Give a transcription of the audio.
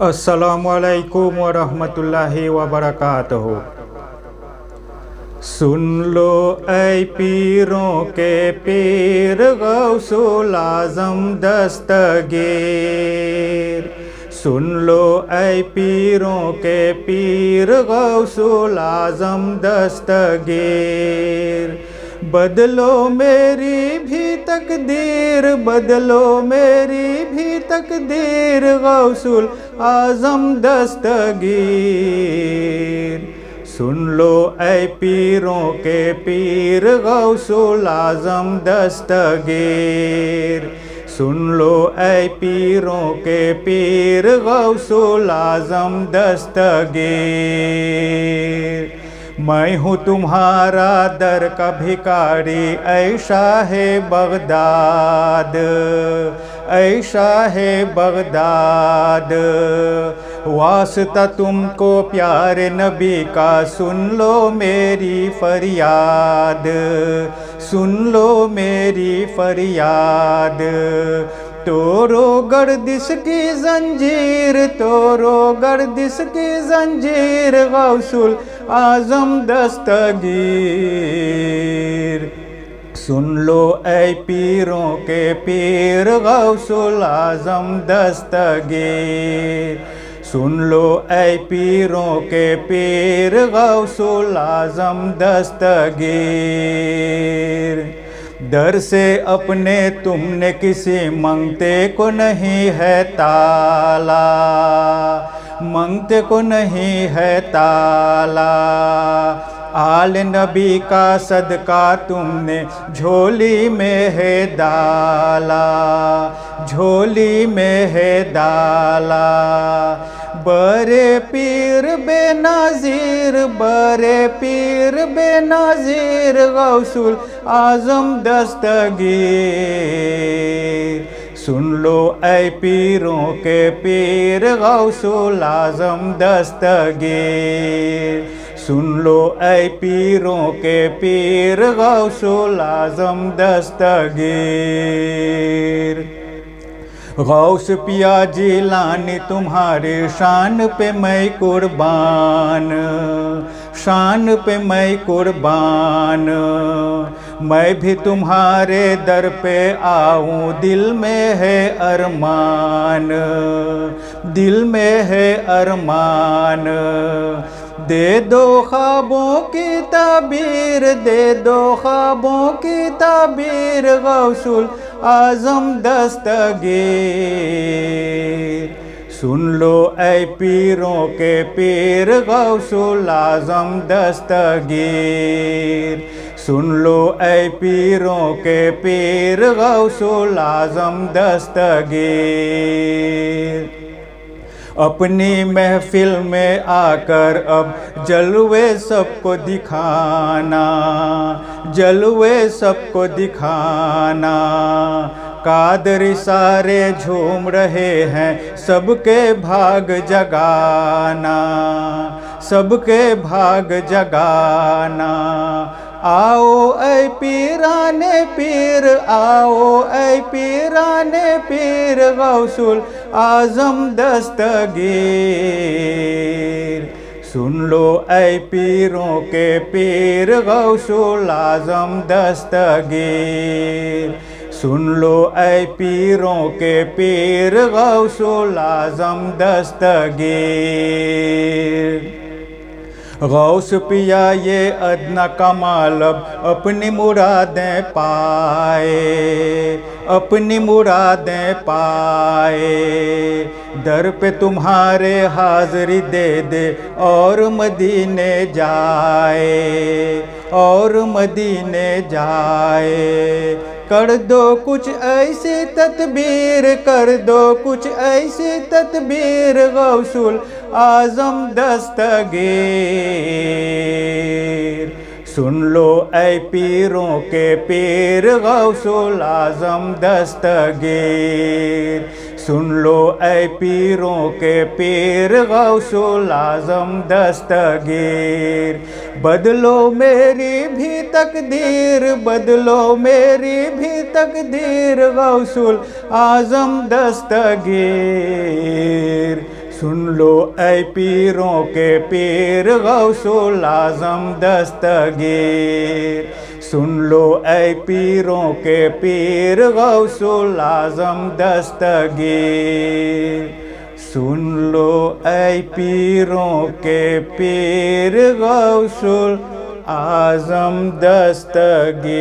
السلام علیکم ورحمۃ اللہ وبرکاتہ۔ سن لو اے پیروں کے پیر غوث الاعظم دستگیر، سن لو اے پیروں کے پیر غوث الاعظم دستگیر، بدلو میری بھی تقدیر، بدلو میری بھی تقدیر غوث الاعظم دستگیر، سن لو اے پیروں کے پیر غوث الاعظم دستگیر، سن لو اے پیروں کے پیر غوث الاعظم دستگیر، میں ہوں تمہارا در کا بھکاری اے شاہ بغداد، اے شاہ بغداد، واسطہ تم کو پیارے نبی کا، سن لو میری فریاد، سن لو میری فریاد، توڑو گردش کی زنجیر، توڑو گردش کی زنجیر غوث الاعظم دستگیر، سن لو اے پیروں کے پیر غوث الاعظم دستگیر، سن لو اے پیروں کے پیر غوث الاعظم دستگیر، در سے اپنے تم نے کسی منگتے کو نہیں ہے تالا، منگتے کو نہیں ہے تالا، آل نبی کا صدقہ تم نے جھولی میں ہے ڈالا، جھولی میں ہے ڈالا، برے پیر بے نظیر، برے پیر بے نظیر غوث الاعظم دستگیر، سن لو اے پیروں کے پیر غوث الاعظم دستگیر، سن لو اے پیروں کے پیر غوث الاعظم دستگیر، غوث پیا جیلانی تمہاری شان پہ میں قربان، شان پہ میں قربان، میں بھی تمہارے در پہ آؤں، دل میں ہے ارمان، دل میں ہے ارمان، دے دو خوابوں کی تعبیر، دے دو خوابوں کی تعبیر غوث الاعظم دستگیر، سن لو اے پیروں کے پیر غوث الاعظم دستگیر، سن لو اے پیروں کے پیر غوث الاعظم دستگیر، اپنی محفل میں آ کر اب جلوے سب کو دکھانا، جلوے سب کو دکھانا، قادری سارے جھوم رہے ہیں، سب کے بھاگ جگانا، سب کے بھاگ جگانا، آؤ اے پیرانے پیر، آؤ اے پیرانے پیر غوث الاعظم دستگیر، سن لو اے پیروں کے پیر غوث الاعظم دستگیر، سن لو اے پیروں کے پیر غوث الاعظم دستگیر، غوث پیا یہ ادنا کمال اب اپنی مرادیں پائے، اپنی مرادیں پائے، در پہ تمہارے حاضری دے دے اور مدینے جائے، اور مدینے جائے، کر دو کچھ ایسی تدبیر، کر دو کچھ ایسی تدبیر غوث الاعظم دستگیر، سن لو اے پیروں کے پیر غوث الاعظم دستگیر، سن لو اے پیروں کے پیر غوث الاعظم دستگیر، بدلو میری بھی تقدیر، بدلو میری بھی تقدیر غوث الاعظم دستگیر، سن لو اے پیروں کے پیر غوث العظم دستگیر سن لو اے پیروں کے پیر غوث العظم دستگیر سن لو اے پیروں کے پیر غوث العظم دستگیر